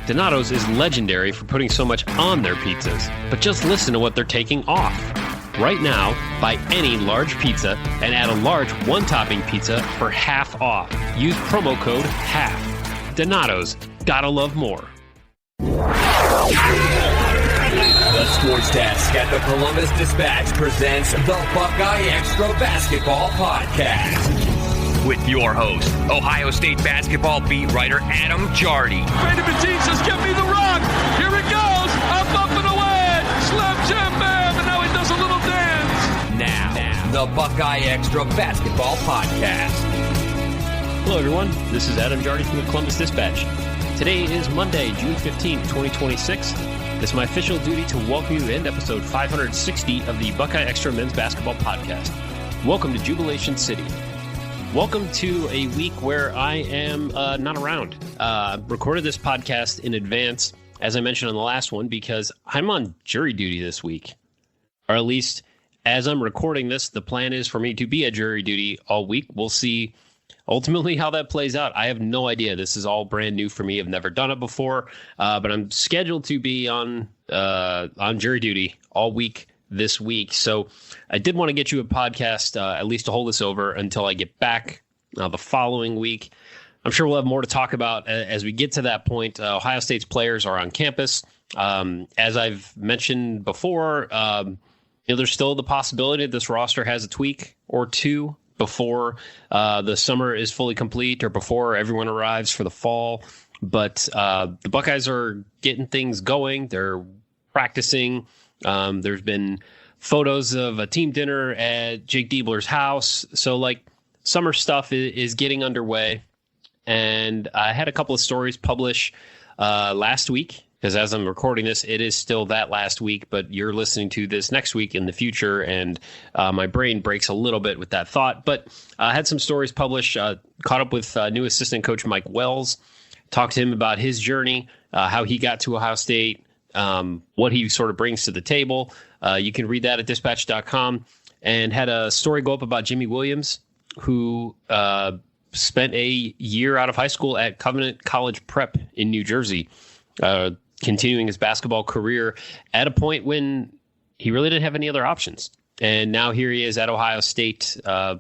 Donato's is legendary for putting so much on their pizzas, but just listen to what they're taking off. Right now, buy any large pizza and add a large one-topping pizza for half off. Use promo code HALF. Donato's, gotta love more. The Sports Desk at the Columbus Dispatch presents the BuckeyeXtra Basketball Podcast. With your host, Ohio State basketball beat writer Adam Jardy. Brandon Matisse says, "Give me the rock." Here it goes. Up and away. Slam jam bam, and now he does a little dance. Now, the BuckeyeXtra Basketball Podcast. Hello, everyone. This is Adam Jardy from the Columbus Dispatch. Today is Monday, June 15th, 2026. It's my official duty to welcome you in episode 560 of the BuckeyeXtra Men's Basketball Podcast. Welcome to Jubilation City. Welcome to a week where I am not around. Recorded this podcast in advance, as I mentioned on the last one, because I'm on jury duty this week. Or at least, as I'm recording this, the plan is for me to be at jury duty all week. We'll see ultimately how that plays out. I have no idea. This is all brand new for me. I've never done it before, but I'm scheduled to be on jury duty all week this week. So I did want to get you a podcast, at least to hold us over until I get back the following week. I'm sure we'll have more to talk about as we get to that point. Ohio State's players are on campus. As I've mentioned before, there's still the possibility that this roster has a tweak or two before the summer is fully complete or before everyone arrives for the fall. But the Buckeyes are getting things going. They're practicing. There's been photos of a team dinner at Jake Diebler's house. So summer stuff is getting underway. And I had a couple of stories publish last week, because as I'm recording this, it is still that last week, but you're listening to this next week in the future. And my brain breaks a little bit with that thought, but I had some stories published, caught up with new assistant coach Mike Wells, talked to him about his journey, how he got to Ohio State, what he sort of brings to the table. You can read that at dispatch.com, and had a story go up about Jimmy Williams, who spent a year out of high school at Covenant College Prep in New Jersey, continuing his basketball career at a point when he really didn't have any other options. And now here he is at Ohio State,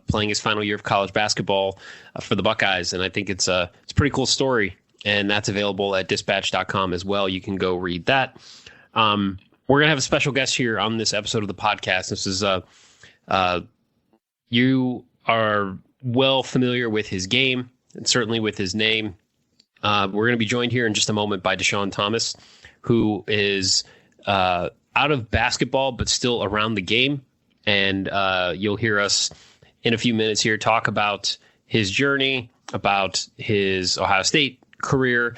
playing his final year of college basketball for the Buckeyes. And I think it's a pretty cool story. And that's available at dispatch.com as well. You can go read that. We're going to have a special guest here on this episode of the podcast. This is, you are well familiar with his game and certainly with his name. We're going to be joined here in just a moment by Deshaun Thomas, who is out of basketball, but still around the game. And you'll hear us in a few minutes here talk about his journey, about his Ohio State career,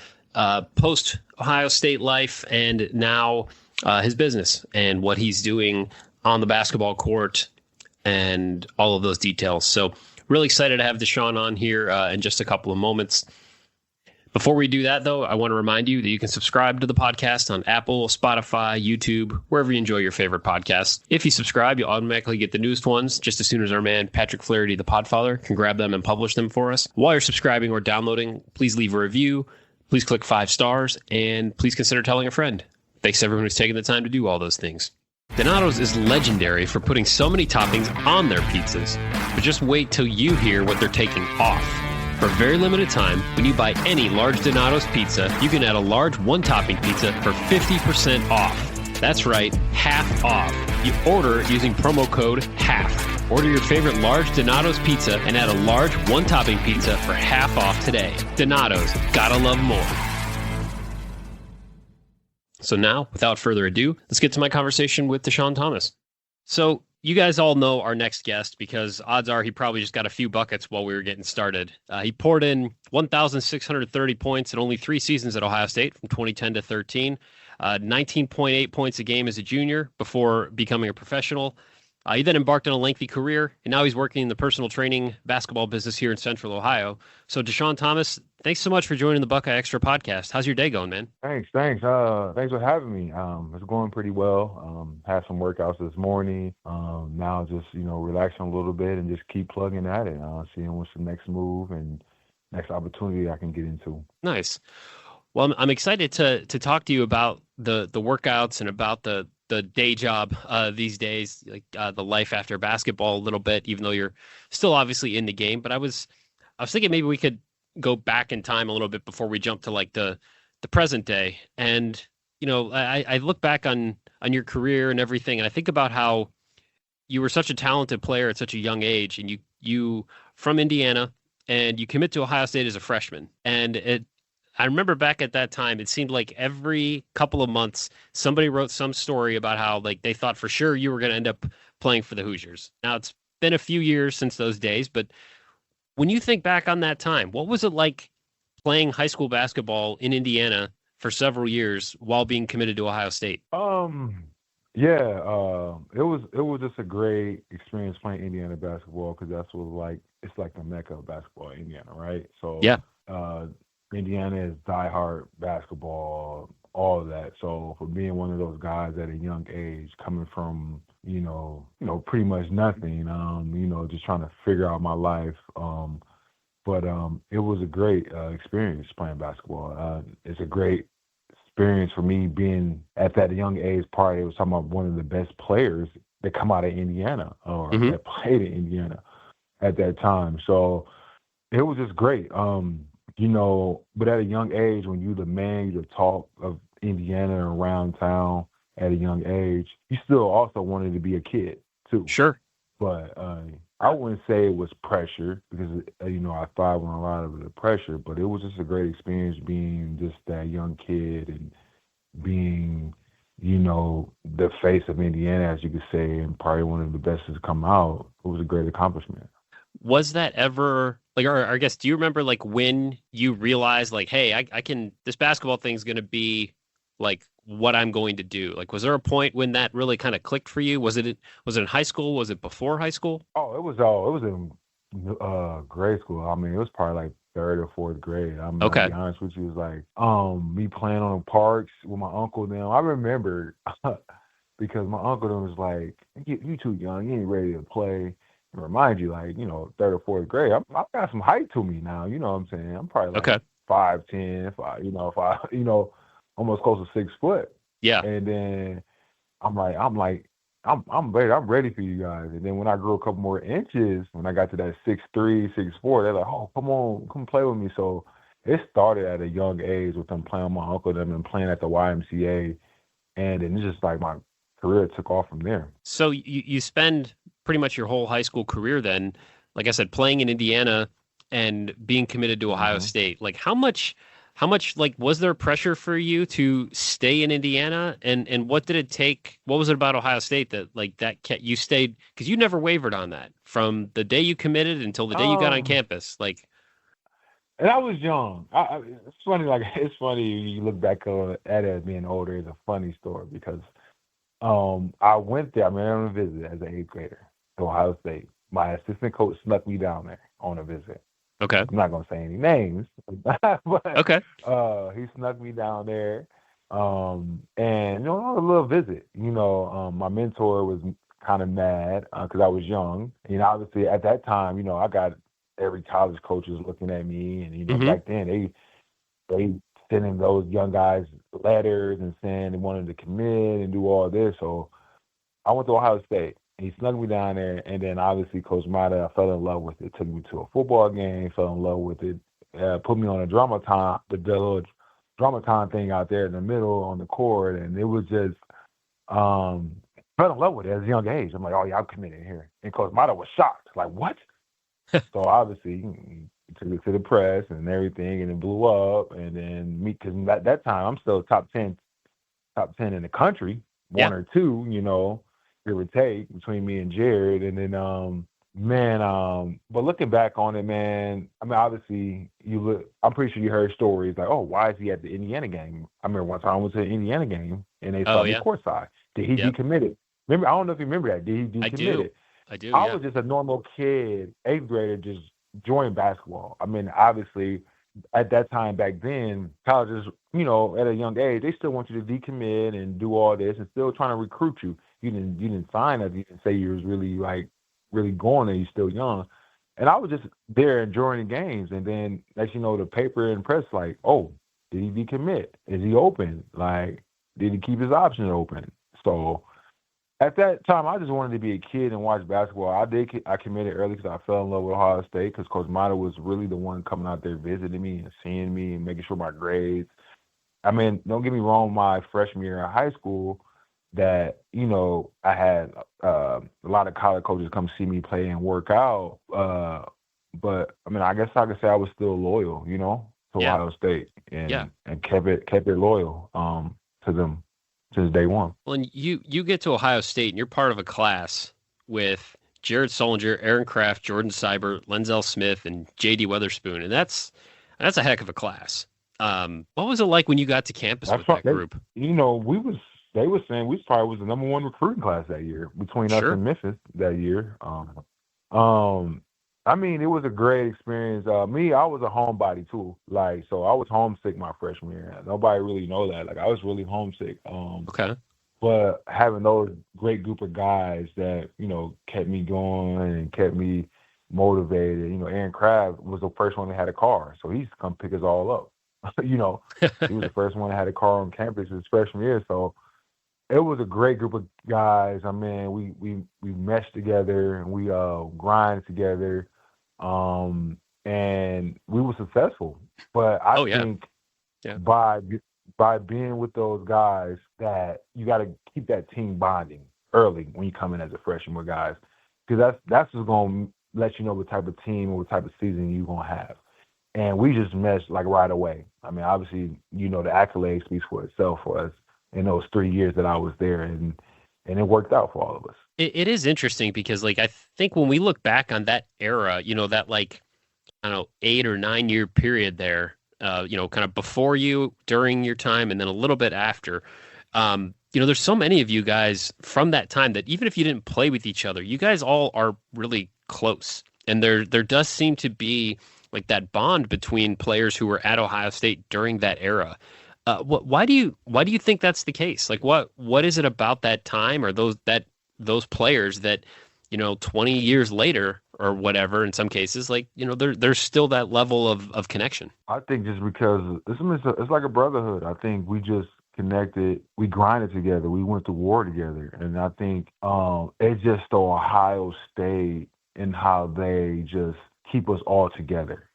post Ohio State life, and now his business and what he's doing on the basketball court and all of those details. So really excited to have Deshaun on here in just a couple of moments. Before we do that, though, I want to remind you that you can subscribe to the podcast on Apple, Spotify, YouTube, wherever you enjoy your favorite podcasts. If you subscribe, you'll automatically get the newest ones just as soon as our man Patrick Flaherty, the Podfather, can grab them and publish them for us. While you're subscribing or downloading, please leave a review, please click 5 stars, and please consider telling a friend. Thanks to everyone who's taken the time to do all those things. Donato's is legendary for putting so many toppings on their pizzas, but just wait till you hear what they're taking off. For a very limited time, when you buy any large Donato's pizza, you can add a large one-topping pizza for 50% off. That's right, half off. You order using promo code HALF. Order your favorite large Donato's pizza and add a large one-topping pizza for half off today. Donato's, gotta love more. So now, without further ado, let's get to my conversation with Deshaun Thomas. So you guys all know our next guest because odds are he probably just got a few buckets while we were getting started. He poured in 1,630 points in only 3 seasons at Ohio State from 2010 to 13, 19.8 points a game as a junior before becoming a professional. He then embarked on a lengthy career, and now he's working in the personal training basketball business here in Central Ohio. So, Deshaun Thomas, thanks so much for joining the BuckeyeXtra podcast. How's your day going, man? Thanks. Thanks for having me. It's going pretty well. Had some workouts this morning. Now just, relaxing a little bit and just keep plugging at it, seeing what's the next move and next opportunity I can get into. Nice. Well, I'm excited to talk to you about the workouts and about the day job these days, like the life after basketball a little bit, even though you're still obviously in the game. But I was thinking maybe we could go back in time a little bit before we jump to like the present day. And I look back on your career and everything, and I think about how you were such a talented player at such a young age, and you from Indiana, and you commit to Ohio State as a freshman, and I remember back at that time, it seemed like every couple of months, somebody wrote some story about how like they thought for sure you were going to end up playing for the Hoosiers. Now it's been a few years since those days, but when you think back on that time, what was it like playing high school basketball in Indiana for several years while being committed to Ohio State? It was just a great experience playing Indiana basketball because it's like the mecca of basketball in Indiana, right? So Yeah. Indiana is diehard basketball, all of that. So for being one of those guys at a young age, coming from pretty much nothing, just trying to figure out my life. But it was a great experience playing basketball. It's a great experience for me being at that young age. Probably it was talking about one of the best players that come out of Indiana or that played in Indiana at that time. So it was just great. But at a young age, when you're the man, you're the talk of Indiana around town at a young age, you still also wanted to be a kid too. Sure. But I wouldn't say it was pressure because, I thrive on a lot of the pressure, but it was just a great experience being just that young kid and being, the face of Indiana, as you could say, and probably one of the best to come out. It was a great accomplishment. Was that ever like, or I guess, do you remember like when you realized like, hey, I can, this basketball thing's going to be like what I'm going to do? Like, was there a point when that really kind of clicked for you? Was it in high school? Was it before high school? Oh, it was in grade school. I mean, it was probably like third or fourth grade. I'm gonna be honest with you. It was like me playing on the parks with my uncle. Now I remember because my uncle was like, "You too young. You ain't ready to play." And remind you, like, third or fourth grade. I've got some height to me now. You know what I'm saying? I'm probably like 5'10", almost close to 6 foot. Yeah. And then I'm ready for you guys. And then when I grew a couple more inches, when I got to that 6'3", 6'4", they're like, oh, come play with me. So it started at a young age with them playing with my uncle, them and playing at the YMCA. And then it's just like my career took off from there. So you spend pretty much your whole high school career then, like I said, playing in Indiana and being committed to Ohio State. Like how much like was there pressure for you to stay in Indiana, and what did it take? What was it about Ohio State that kept you stayed? Because you never wavered on that from the day you committed until the day you got on campus. Like, and I was young. It's funny. Like it's funny you look back at it as being older. It's a funny story because I went there. I mean, on a visit as an 8th grader to Ohio State. My assistant coach snuck me down there on a visit. Okay. I'm not going to say any names, but okay. He snuck me down there. And, a little visit. My mentor was kind of mad because I was young. Obviously at that time, I got every college coach was looking at me. And, back then, they sending those young guys letters and saying they wanted to commit and do all this. So I went to Ohio State. He snuck me down there, and then obviously Coach Mata, I fell in love with it. Took me to a football game, fell in love with it. Put me on a Dramaton, the little Dramaton thing out there in the middle on the court, and it was just fell in love with it at a young age. I'm like, oh yeah, I'm committed here. And Coach Mata was shocked, like what? So obviously he took it to the press and everything, and it blew up. And then me, because at that time I'm still top 10 in the country, one or two, give or take between me and Jared. And then but looking back on it, man, I mean, obviously I'm pretty sure you heard stories like, oh, why is he at the Indiana game? I remember one time I went to an Indiana game and they saw me courtside. Did he decommitted? Remember, I don't know if you remember that. Did he decommitted? I do. I was just a normal kid, 8th grader, just joined basketball. I mean, obviously at that time back then, colleges, at a young age, they still want you to decommit and do all this and still trying to recruit you. You didn't sign up. You didn't say you was really going there. You're still young. And I was just there enjoying the games. And then, as you know, the paper and press like, oh, Did he decommit? Is he open? Like, did he keep his option open? So at that time, I just wanted to be a kid and watch basketball. I committed early because I fell in love with Ohio State because Coach Mata was really the one coming out there visiting me and seeing me and making sure my grades. I mean, don't get me wrong, my freshman year in high school, that, you know, I had a lot of college coaches come see me play and work out. But I mean, I guess I could say I was still loyal, you know, to Ohio State and kept it loyal to them since day one. Well, and you get to Ohio State and you're part of a class with Jared Solinger, Aaron Kraft, Jordan Seibert, Lenzel Smith, and J.D. Weatherspoon, and that's a heck of a class. What was it like when you got to campus with that group? You know, they were saying we probably was the number one recruiting class that year between us and Memphis that year. I mean, it was a great experience. I was a homebody too. Like, so I was homesick my freshman year. Nobody really know that. Like, I was really homesick. Okay. But having those great group of guys that, you know, kept me going and kept me motivated. You know, Aaron Kraft was the first one that had a car, so he used to come pick us all up. You know, he was the first one that had a car on campus his freshman year. So it was a great group of guys. I mean, we meshed together and we grinded together, and we were successful. But I think by being with those guys, that you got to keep that team bonding early when you come in as a freshman with guys, because that's just going to let you know what type of team and what type of season you're going to have. And we just meshed like right away. I mean, obviously, you know, the accolade speaks for itself for us in those 3 years that I was there, and it worked out for all of us. It is interesting because, like, I think when we look back on that era, you know, that, like, I don't know, 8 or 9 year period there, you know, kind of before you, during your time, and then a little bit after, you know, there's so many of you guys from that time that even if you didn't play with each other, you guys all are really close. And there does seem to be like that bond between players who were at Ohio State during that era. Why do you think that's the case? Like, what is it about that time or those players that, you know, 20 years later or whatever, in some cases, like, you know, there's still that level of connection? I think just because it's like a brotherhood. I think we just connected, we grinded together, we went to war together, and I think it's just the Ohio State and how they just keep us all together,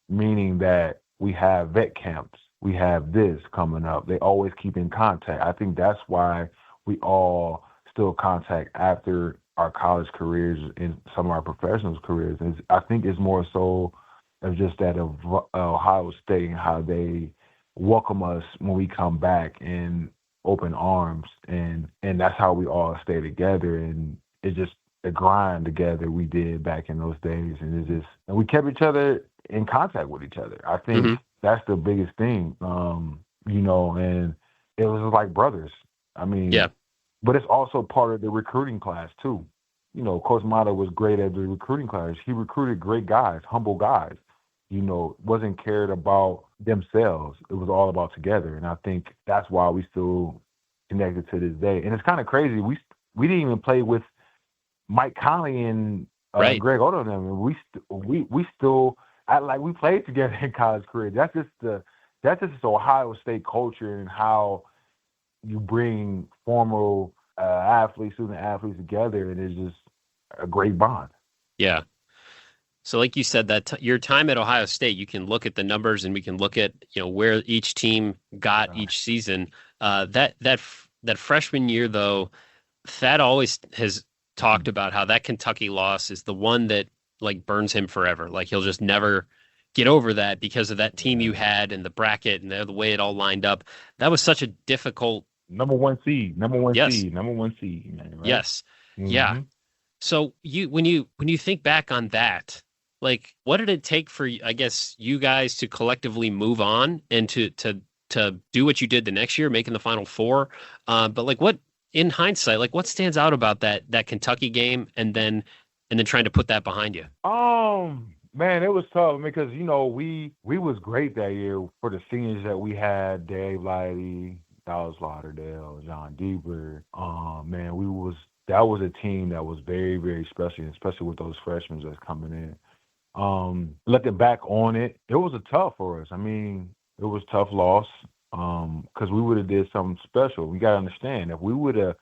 meaning that we have vet camps, we have this coming up. They always keep in contact. I think that's why we all still contact after our college careers and some of our professional careers. I think it's more so of just that of Ohio State and how they welcome us when we come back in open arms, and that's how we all stay together. And it's just the grind together we did back in those days, and we kept each other in contact with each other. I think that's the biggest thing, you know, and it was like brothers. I mean, but it's also part of the recruiting class too. You know, Coach Mata was great at the recruiting class. He recruited great guys, humble guys, you know, wasn't cared about themselves. It was all about together. And I think that's why we still connected to this day. And it's kind of crazy. We didn't even play with Mike Conley and Greg Odo and them. And we still act like we played together in college career. That's just the Ohio State culture and how you bring former student athletes together, and it's just a great bond. Yeah. So like you said, that your time at Ohio State, you can look at the numbers and we can look at, you know, where each team got each season. That freshman year, though, Thad always has talked about how that Kentucky loss is the one that, like, burns him forever. Like, he'll just never get over that because of that team you had and the bracket and the way it all lined up. That was such a difficult number one seed, man, right? Yes. Yeah. So when you think back on that, like, what did it take for, I guess, you guys to collectively move on and to do what you did the next year, making the Final Four? But like, what, in hindsight, like, what stands out about that Kentucky game and then trying to put that behind you? Man, it was tough because, you know, we was great that year for the seniors that we had, Dave Lively, Dallas Lauderdale, John Deeber. Man, that was a team that was very, very special, especially with those freshmen that's coming in. Looking back on it, it was a tough for us. I mean, It was a tough loss because we would have did something special. We got to understand, if we would have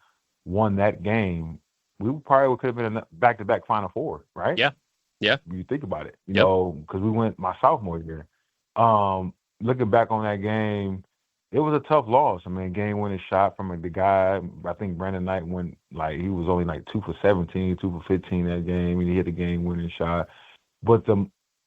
won that game, we probably could have been in a back-to-back Final Four, right? Yeah. You think about it, you Yep. know, because we went my sophomore year. Looking back on that game, it was a tough loss. I mean, game-winning shot from the guy. I think Brandon Knight went, like, he was only like 2 for 17, 2 for 15 that game, and he hit a game-winning shot. But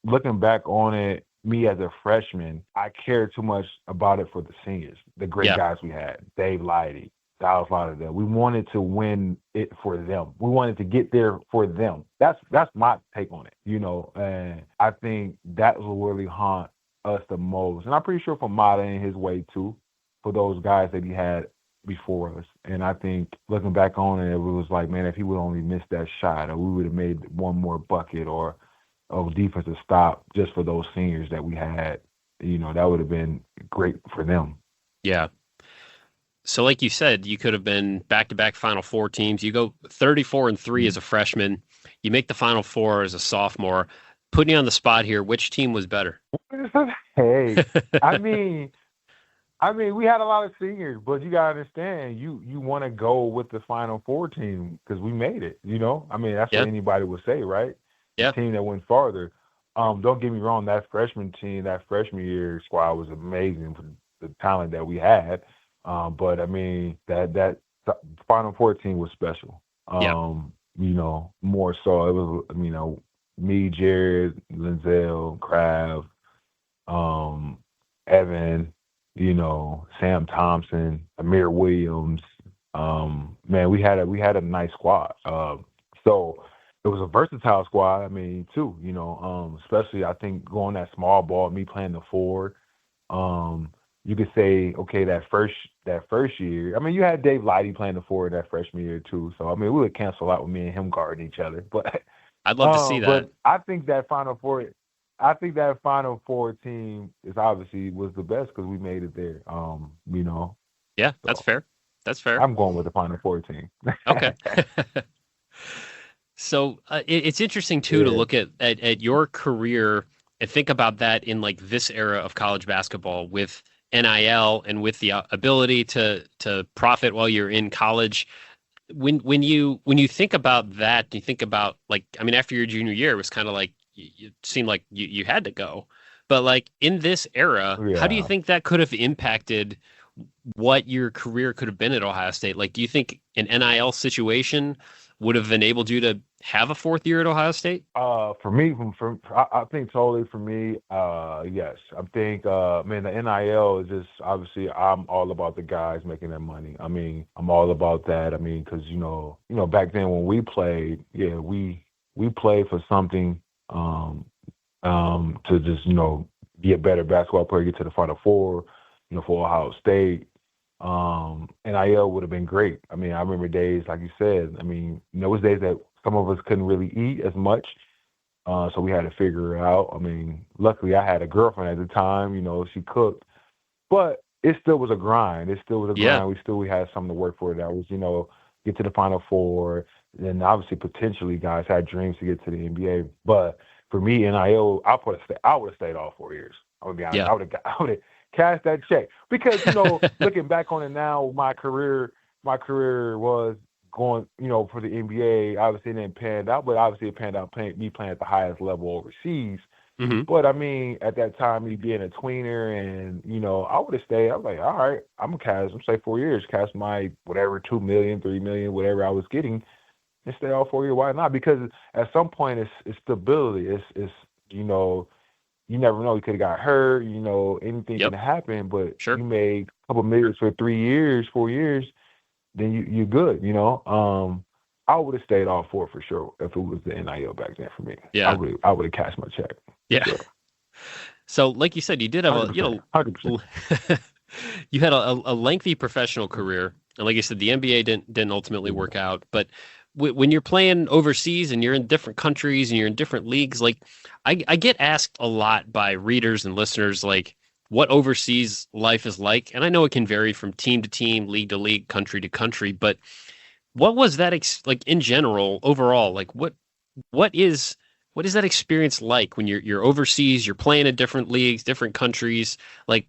looking back on it, me as a freshman, I cared too much about it for the seniors, the great guys we had, Dave Lighty, Dallas Lauderdale. We wanted to win it for them. We wanted to get there for them. That's my take on it, you know. And I think that will really haunt us the most. And I'm pretty sure for Mata and his way too, for those guys that he had before us. And I think looking back on it, it was like, man, if he would only missed that shot, or we would have made one more bucket or defensive stop just for those seniors that we had, you know, that would have been great for them. Yeah. So like you said, you could have been back-to-back Final Four teams. You go 34-3 as a freshman. You make the Final Four as a sophomore. Putting you on the spot here, which team was better? Hey, I mean, we had a lot of seniors, but you gotta understand, you want to go with the Final Four team because we made it. You know, I mean, that's what anybody would say, right? Yeah. The team that went farther. Don't get me wrong, that freshman team, that freshman year squad was amazing for the talent that we had. But I mean, that Final Four team was special. You know, more so it was, you know, me, Jared, Linzel, Kraft, Evan, you know, Sam Thompson, Amir Williams. Man, we had a nice squad. So it was a versatile squad. I mean, too, you know, especially I think going that small ball, me playing the forward. You could say, okay, that first year. I mean, you had Dave Lighty playing the forward that freshman year too. So I mean, we would cancel out with me and him guarding each other. But I'd love to see that. But I think that Final Four team is obviously was the best because we made it there. You know. Yeah, that's fair. That's fair. I'm going with the Final Four team. Okay. So it's interesting too to look at your career and think about that in like this era of college basketball with NIL and with the ability to profit while you're in college. When you think about that, you think about, like, I mean, after your junior year, it was kind of like it seemed like you had to go. But like in this era, how do you think that could have impacted what your career could have been at Ohio State? Like, do you think an NIL situation would have enabled you to have a fourth year at Ohio State? For me, I think totally for me, yes. I think, man, the NIL is just, obviously, I'm all about the guys making their money. I mean, I'm all about that. I mean, because, you know, back then when we played, we played for something to just, you know, be a better basketball player, get to the Final Four, you know, for Ohio State. NIL would have been great. I mean, I remember days, like you said, I mean, you know, it was days that some of us couldn't really eat as much. So we had to figure it out. I mean, luckily I had a girlfriend at the time, you know, she cooked, but it still was a grind. We had something to work for. That was, you know, get to the Final Four. And obviously, potentially, guys had dreams to get to the NBA. But for me, NIL, I would have stayed all 4 years. I would be honest. Yeah. I would have cashed that check because, you know, looking back on it now, my career was going, you know, for the NBA. Obviously, it didn't pan out, but obviously it panned out me playing at the highest level overseas. Mm-hmm. But I mean, at that time, me being a tweener, and you know, I would have stayed. I was like, all right, I'm gonna say 4 years, cash my whatever, $2 million, $3 million, whatever I was getting, and stay all 4 years. Why not? Because at some point, it's stability. It's you know, you never know. You could have got hurt. You know, anything can happen. But you made a couple million for 3 years, 4 years, then you're good. You know. I would have stayed all 4 for sure if it was the NIL back then for me. Yeah. I would have cashed my check. Yeah. Sure. So, like you said, you did have 100%. You had a lengthy professional career, and like you said, the NBA didn't ultimately work out. But when you're playing overseas and you're in different countries and you're in different leagues, like I get asked a lot by readers and listeners, like what overseas life is like, and I know it can vary from team to team, league to league, country to country, but what was that like in general, overall? Like what is that experience like when you're overseas, you're playing in different leagues, different countries? Like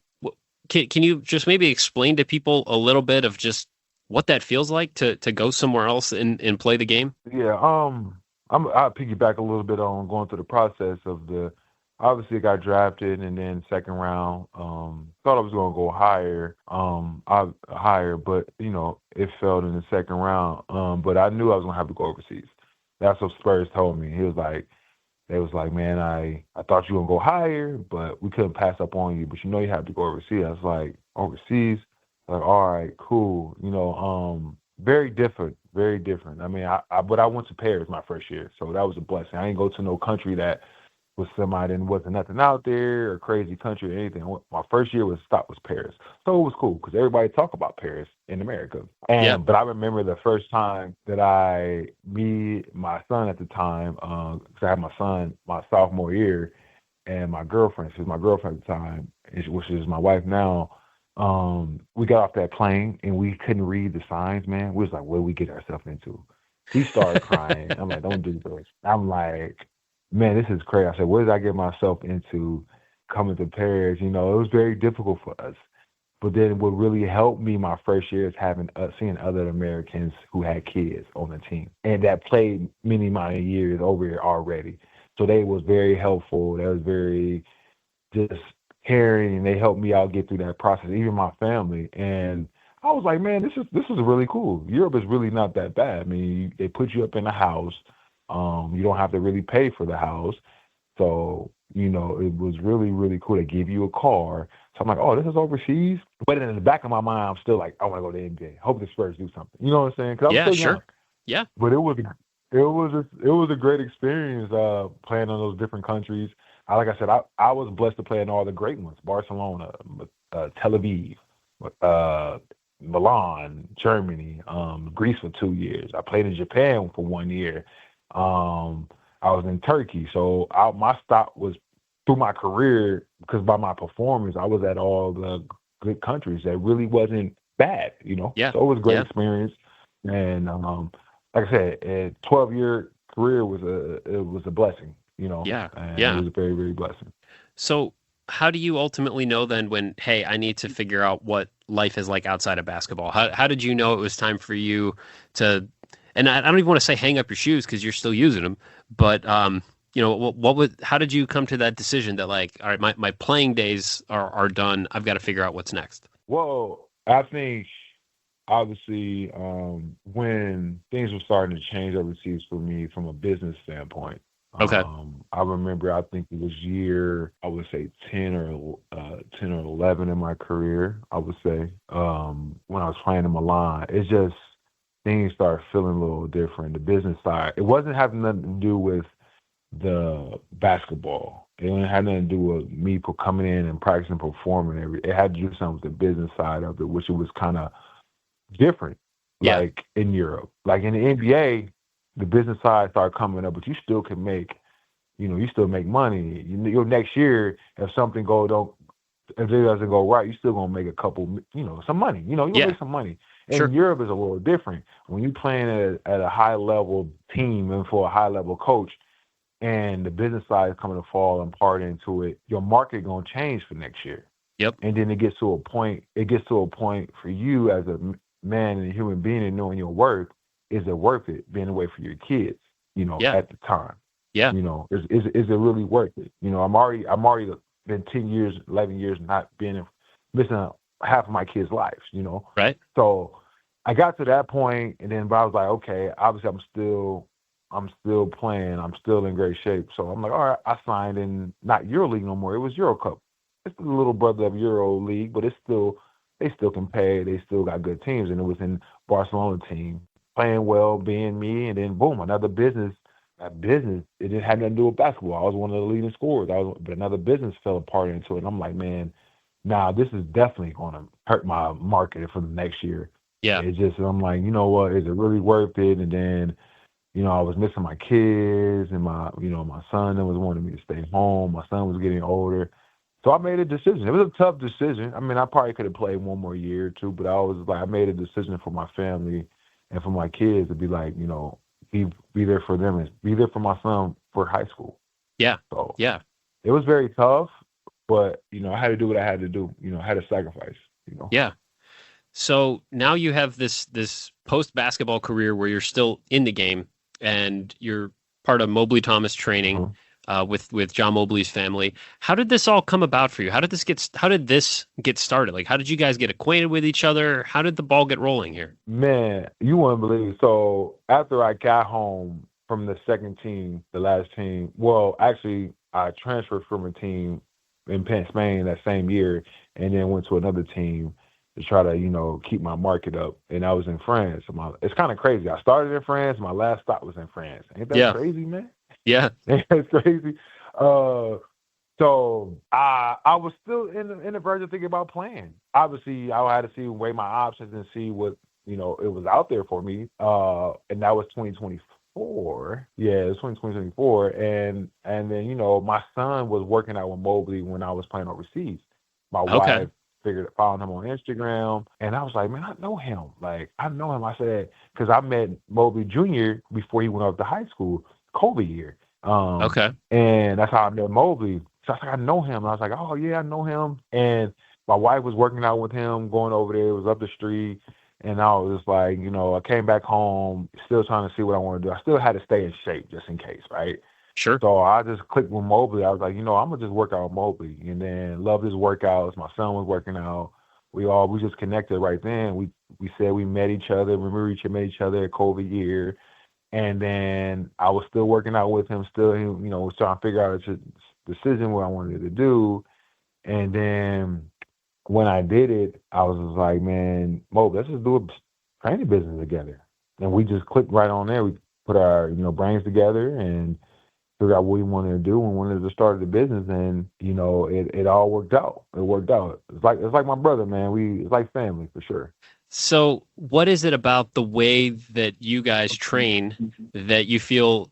Can you just maybe explain to people a little bit of just what that feels like to go somewhere else and play the game? Yeah, I'll piggyback a little bit on going through the process of obviously I got drafted and then second round. Thought I was gonna go higher, but it failed in the second round. But I knew I was gonna have to go overseas. That's what Spurs told me. They was like, man, I thought you were gonna go higher, but we couldn't pass up on you. But you have to go overseas. I was like, overseas? Like, all right, cool. Very different, very different. I mean, but I went to Paris my first year, so that was a blessing. I didn't go to no country that was somebody and wasn't nothing out there or crazy country or anything. My first year was Paris, so it was cool because everybody talk about Paris in America. But I remember the first time that my son at the time, because I had my son my sophomore year, and my girlfriend, she was my girlfriend at the time, which is my wife now. We got off that plane and we couldn't read the signs, man. We was like, what did we get ourselves into? He started crying. I'm like, don't do this. I'm like, man, this is crazy. I said, what did I get myself into coming to Paris? It was very difficult for us. But then what really helped me my first year is seeing other Americans who had kids on the team and that played many years over here already. So they was very helpful. They was very just caring, and they helped me out get through that process, even my family. And I was like, man, this is really cool. Europe is really not that bad. I mean, they put you up in a house. You don't have to really pay for the house. So, it was really, really cool. They give you a car. So I'm like, oh, this is overseas. But in the back of my mind, I'm still like, I want to go to the NBA. Hope the Spurs do something. You know what I'm saying? Because I'm still young. Yeah. But it was a great experience playing in those different countries. Like I said, I was blessed to play in all the great ones: Barcelona, Tel Aviv, Milan, Germany, Greece for 2 years. I played in Japan for 1 year. I was in Turkey. So my stop was through my career, because by my performance, I was at all the good countries. That really wasn't bad, Yeah. So it was a great experience. And like I said, a 12-year career was a blessing. Yeah. And Yeah. it was a very, very blessing. So how do you ultimately know then when, hey, I need to figure out what life is like outside of basketball? How did you know it was time for you to, and I don't even want to say hang up your shoes because you're still using them, but how did you come to that decision that like, all right, my playing days are done. I've got to figure out what's next. Well, I think obviously when things were starting to change overseas for me from a business standpoint. Okay. I remember, I think it was year, I would say 10 or 11 in my career, I would say, when I was playing in Milan. It's just things started feeling a little different. The business side, it wasn't having nothing to do with the basketball. It didn't have nothing to do with me coming in and practicing, performing. It had to do something with the business side of it, which it was kind of different, like in Europe. Like in the NBA, the business side started coming up, but you still can make, you still make money. Next year, if something if it doesn't go right, you're still gonna make a couple, some money. You'll make some money. And Sure. Europe is a little different. When you're playing at a high level team and for a high level coach, and the business side is coming to fall and part into it, your market gonna change for next year. Yep. And then it gets to a point for you as a man and a human being and knowing your worth. Is it worth it being away from your kids, at the time? Yeah. Is it really worth it? I'm already been 10 years, 11 years not missing half of my kids' lives, Right. So I got to that point, and then but I was like, okay, obviously I'm still playing, I'm still in great shape. So I'm like, all right, I signed in not EuroLeague no more. It was Euro Cup. It's the little brother of EuroLeague, but they still can pay. They still got good teams, and it was in Barcelona team. Playing well, being me, and then boom, another business. That business, it didn't have nothing to do with basketball. I was one of the leading scorers. But another business fell apart into it. And I'm like, man, this is definitely going to hurt my market for the next year. Yeah. It's just, I'm like, you know what? Is it really worth it? And then, I was missing my kids and my son that was wanting me to stay home. My son was getting older. So I made a decision. It was a tough decision. I mean, I probably could have played one more year or two, but I made a decision for my family and for my kids to be like, be there for them and be there for my son for high school. Yeah. So yeah. It was very tough, but I had to do what I had to do. I had to sacrifice. Yeah. So now you have this post basketball career where you're still in the game and you're part of Mobley Thomas training with John Mobley's family. How did this all come about for you? How did this get started? Like, how did you guys get acquainted with each other? How did the ball get rolling here? Man, you wouldn't believe it. So after I got home from the second team, the last team, well, actually, I transferred from a team in Spain that same year and then went to another team to try to, keep my market up. And I was in France. It's kind of crazy. I started in France. My last stop was in France. Ain't that crazy, man? Yeah. It's crazy. So I was still in the verge of thinking about playing. Obviously, I had to weigh my options and see what, it was out there for me. And that was 2024. Yeah, it was 2024. And then, my son was working out with Mobley when I was playing overseas. My wife found him on Instagram, and I was like, man, I know him. I said, because I met Mobley Jr. before he went off to high school, COVID year. And that's how I met Mobley. So I was like, I know him. And I was like, oh, yeah, I know him. And my wife was working out with him, going over there. It was up the street. And I was just like, I came back home, still trying to see what I want to do. I still had to stay in shape just in case, right? Sure. So I just clicked with Mobley. I was like, I'm going to just work out with Mobley. And then loved his workouts. My son was working out. We just connected right then. We said we met each other. Remember, we met each other at COVID year. And then I was still working out with him, still, was trying to figure out a decision what I wanted to do. And then when I did it, I was just like, man, Mobley, let's just do a training business together. And we just clicked right on there. We put our, brains together and figured out what we wanted to do and wanted to start the business, and it all worked out. It worked out. It's like my brother, man. It's like family for sure. So what is it about the way that you guys train that you feel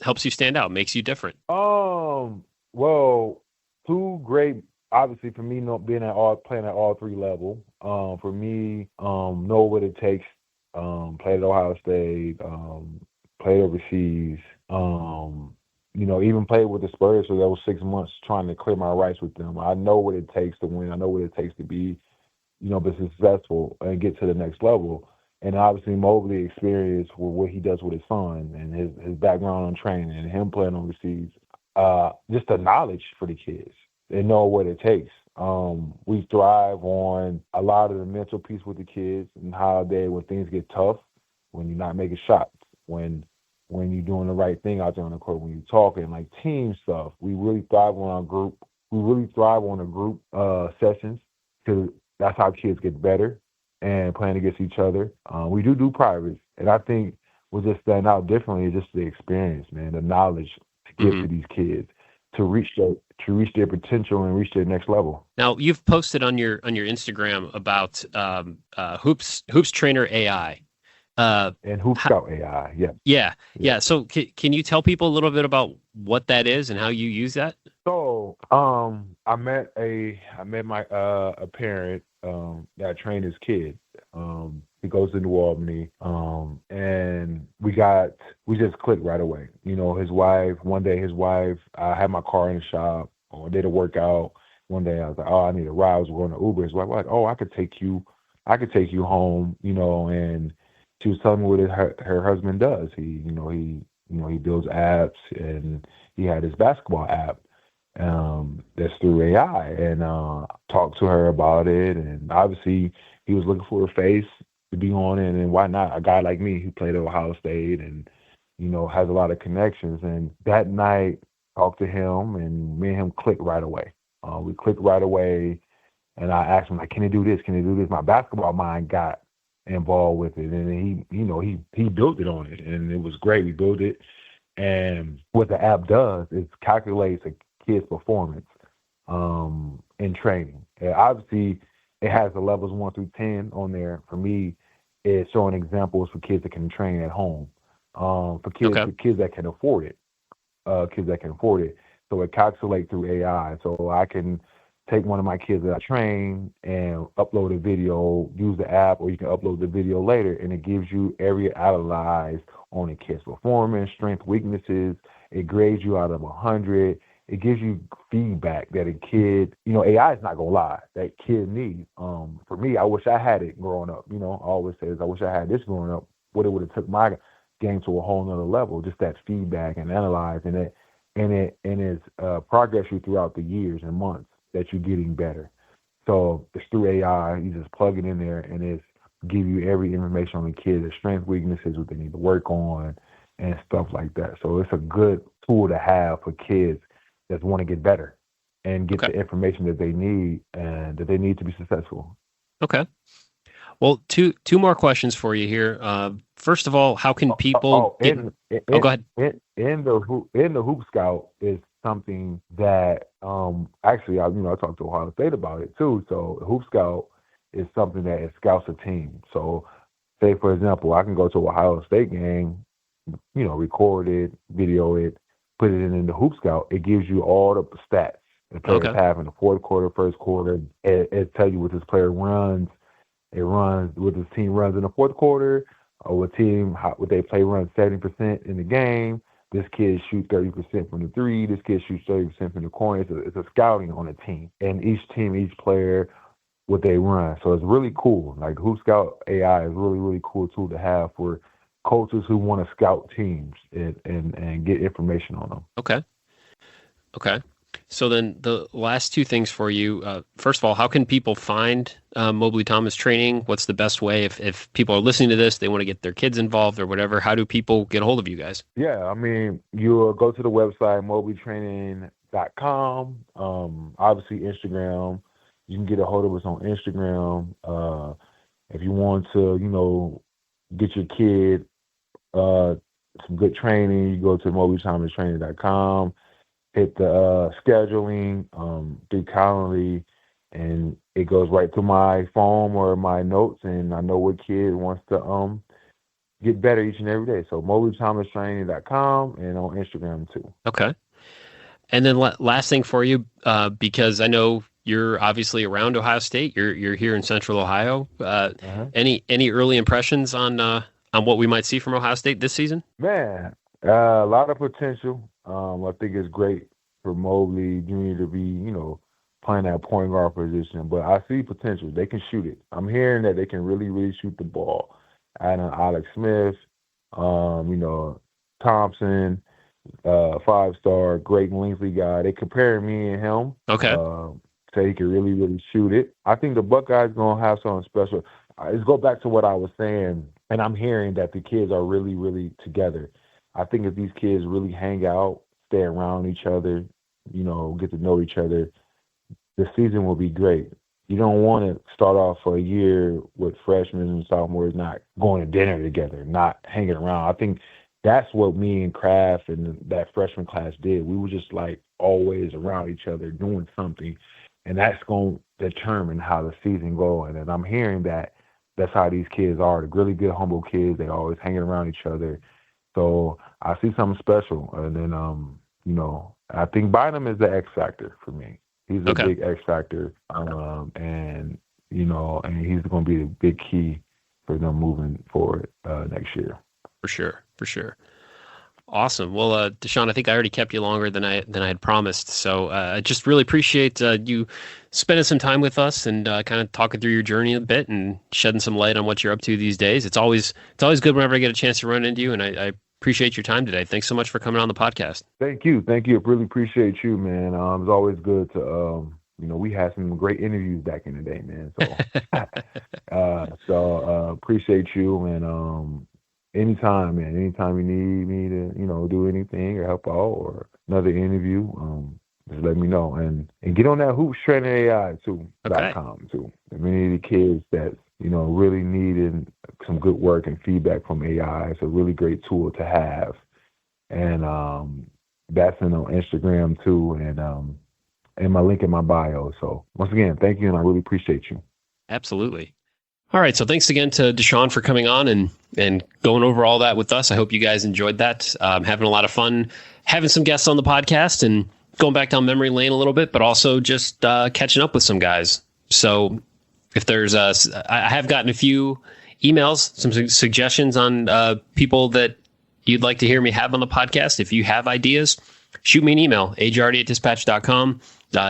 helps you stand out, makes you different? Well, two great, obviously for me, playing at all three level. For me, know what it takes. Played at Ohio State, played overseas. Even played with the Spurs for those 6 months trying to clear my rights with them. I know what it takes to win. I know what it takes to be, be successful and get to the next level. And obviously Mobley experience with what he does with his son and his background on training and him playing overseas. Just the knowledge for the kids. They know what it takes. We thrive on a lot of the mental piece with the kids and how when things get tough, when you're not making shots, when you're doing the right thing out there on the court, when you're talking, like team stuff. We really thrive on our group. We really thrive on the group sessions because that's how kids get better and playing against each other. We do privates, and I think we'll just stand out differently. Just the experience, man, the knowledge to give to these kids to reach their potential and reach their next level. Now, you've posted on your Instagram about Hoops Trainer AI. And Hoop Scout AI, yeah. So can you tell people a little bit about what that is and how you use that? So I met a parent that trained his kid. He goes to New Albany, and we just clicked right away. One day his wife, I had my car in the shop, I did a workout. One day I was like, oh, I need a ride. I was going to Uber. His wife was like, oh, I could take you home, and she was telling me what her husband does. He builds apps, and he had his basketball app that's through AI, and talked to her about it. And obviously, he was looking for a face to be on it, and why not? A guy like me who played at Ohio State and has a lot of connections. And that night, talked to him, and me and him clicked right away. We clicked right away, and I asked him, like, can he do this? Can he do this? My basketball mind got involved with it, and he built it on it, and it was great. We built it, and what the app does is calculates a kid's performance in training. And obviously, it has the levels 1 through 10 on there. For me, it's showing examples for kids that can train at home, for kids that can afford it, So it calculates through AI, so I can take one of my kids that I train and upload a video, use the app, or you can upload the video later, and it gives you area analyzed on a kid's performance, strength, weaknesses. It grades you out of 100. it gives you feedback that a kid, AI is not gonna lie, that kid needs. For me, I wish I had it growing up. I always say I wish I had this growing up. What it would have took my game to a whole nother level. Just that feedback and analyzing it, and it's progress you throughout the years and months that you're getting better. So it's through AI. You just plug it in there, and it's give you every information on the kid, their strengths, weaknesses, what they need to work on, and stuff like that. So it's a good tool to have for kids that want to get better and get the information that they need and that they need to be successful. Okay. Well, two more questions for you here. First of all, how can people? Go ahead. In the Hoop Scout is something that actually I talked to Ohio State about it too. So Hoop Scout is something that it scouts a team. So say for example, I can go to an Ohio State game, record it, video it, put it in the Hoop Scout. It gives you all the stats the players have in the fourth quarter, first quarter. It tells you what this player runs. It runs what this team runs in the fourth quarter, or what they play runs 70% in the game. This kid shoots 30% from the three. This kid shoots 30% from the corner. It's a scouting on a team, and each team, each player, what they run. So it's really cool. Like Hoop Scout AI is really, really cool tool to have for coaches who want to scout teams and get information on them. Okay. So then the last two things for you. First of all, how can people find Mobley Thomas Training? What's the best way if people are listening to this, they want to get their kids involved or whatever? How do people get a hold of you guys? Yeah, you'll go to the website, mobleytraining.com. Obviously, Instagram. You can get a hold of us on Instagram. If you want to, get your kid some good training, you go to mobleythomastraining.com. Hit the scheduling, do Calendly, and it goes right to my phone or my notes, and I know what kid wants to get better each and every day. So mobleythomastraining.com and on Instagram too. Okay. And then last thing for you, because I know you're obviously around Ohio State. You're here in Central Ohio. Any early impressions on what we might see from Ohio State this season? Man, a lot of potential. I think it's great for Mobley Jr. to be, playing that point guard position. But I see potential. They can shoot it. I'm hearing that they can really, really shoot the ball. Adding Alex Smith, Thompson, 5-star, great Linsley guy. They compare me and him. Okay. Say he can really, really shoot it. I think the Buckeyes going to have something special. Let's go back to what I was saying, and I'm hearing that the kids are really, really together. I think if these kids really hang out, stay around each other, get to know each other, the season will be great. You don't want to start off for a year with freshmen and sophomores not going to dinner together, not hanging around. I think that's what me and Kraft and that freshman class did. We were just like always around each other doing something, and that's going to determine how the season goes. And I'm hearing that that's how these kids are. The really good, humble kids. They always hanging around each other. So I see something special. And then, I think Bynum is the X factor for me. He's a big X factor. And he's going to be a big key for them moving forward next year. For sure. Awesome. Well, Deshaun, I think I already kept you longer than I had promised. So I just really appreciate you spending some time with us and kind of talking through your journey a bit and shedding some light on what you're up to these days. It's always good whenever I get a chance to run into you, and I appreciate your time today. Thanks so much for coming on the podcast. Thank you. I really appreciate you, man. It's always good to, we had some great interviews back in the day, man. So, appreciate you, and anytime, man. Anytime you need me to, do anything or help out or another interview, just let me know. And get on that hoopstrainingai too, .com too. Many of the kids that, really needing some good work and feedback from AI. It's a really great tool to have. And that's on Instagram too, and my link in my bio. So once again, thank you, and I really appreciate you. Absolutely. All right, so thanks again to Deshaun for coming on and going over all that with us. I hope you guys enjoyed that. Having a lot of fun having some guests on the podcast and going back down memory lane a little bit, but also just catching up with some guys. So if there's I have gotten a few emails, some suggestions on people that you'd like to hear me have on the podcast. If you have ideas, shoot me an email, ajardy@dispatch.com.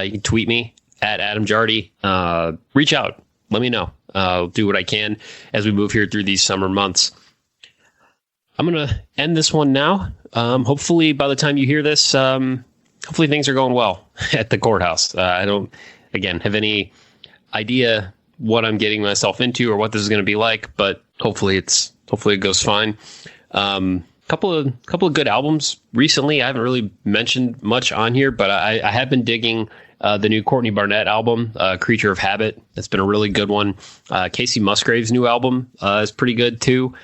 You can tweet me at Adam Jardy. Reach out. Let me know. I'll do what I can as we move here through these summer months. I'm going to end this one now. Hopefully, by the time you hear this, hopefully things are going well at the courthouse. I don't, again, have any idea what I'm getting myself into or what this is going to be like, but hopefully it goes fine. Couple of good albums recently. I haven't really mentioned much on here, but I have been digging the new Courtney Barnett album, Creature of Habit. That's been a really good one. Casey Musgrave's new album is pretty good too.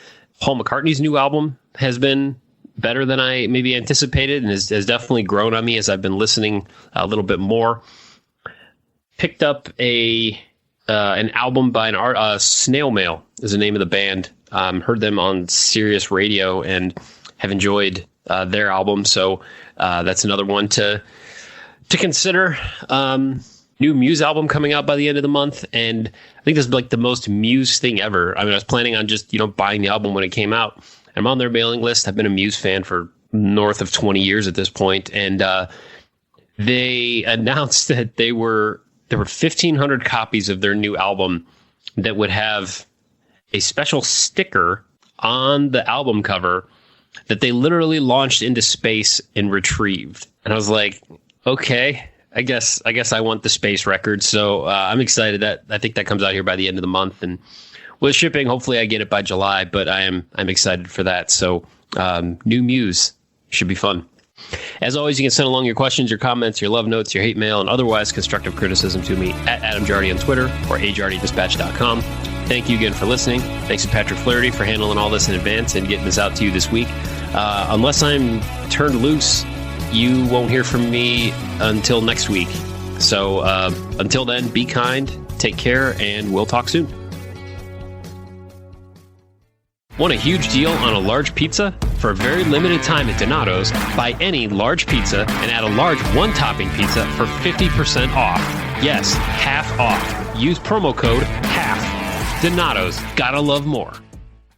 Paul McCartney's new album has been better than I maybe anticipated and has definitely grown on me as I've been listening a little bit more. Picked up an album by Snail Mail is the name of the band. Heard them on Sirius Radio and have enjoyed their album. So that's another one to consider. New Muse album coming out by the end of the month. And I think this is like the most Muse thing ever. I mean, I was planning on just, buying the album when it came out. I'm on their mailing list. I've been a Muse fan for north of 20 years at this point. And they announced that there were 1,500 copies of their new album that would have a special sticker on the album cover that they literally launched into space and retrieved. And I was like, okay, I guess I want the space record. So I'm excited that I think that comes out here by the end of the month. And with shipping, hopefully I get it by July, but I'm excited for that. So new Muse should be fun. As always, you can send along your questions, your comments, your love notes, your hate mail, and otherwise constructive criticism to me at Adam Jardy on Twitter or ajardy@dispatch.com. Thank you again for listening. Thanks to Patrick Flaherty for handling all this in advance and getting this out to you this week. Unless I'm turned loose, you won't hear from me until next week. So until then, be kind, take care, and we'll talk soon. Want a huge deal on a large pizza? For a very limited time at Donato's, buy any large pizza and add a large one-topping pizza for 50% off. Yes, half off. Use promo code HALF. Donato's. Gotta love more.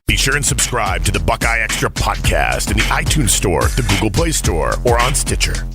Be sure and subscribe to the Buckeye Extra podcast in the iTunes Store, the Google Play Store, or on Stitcher.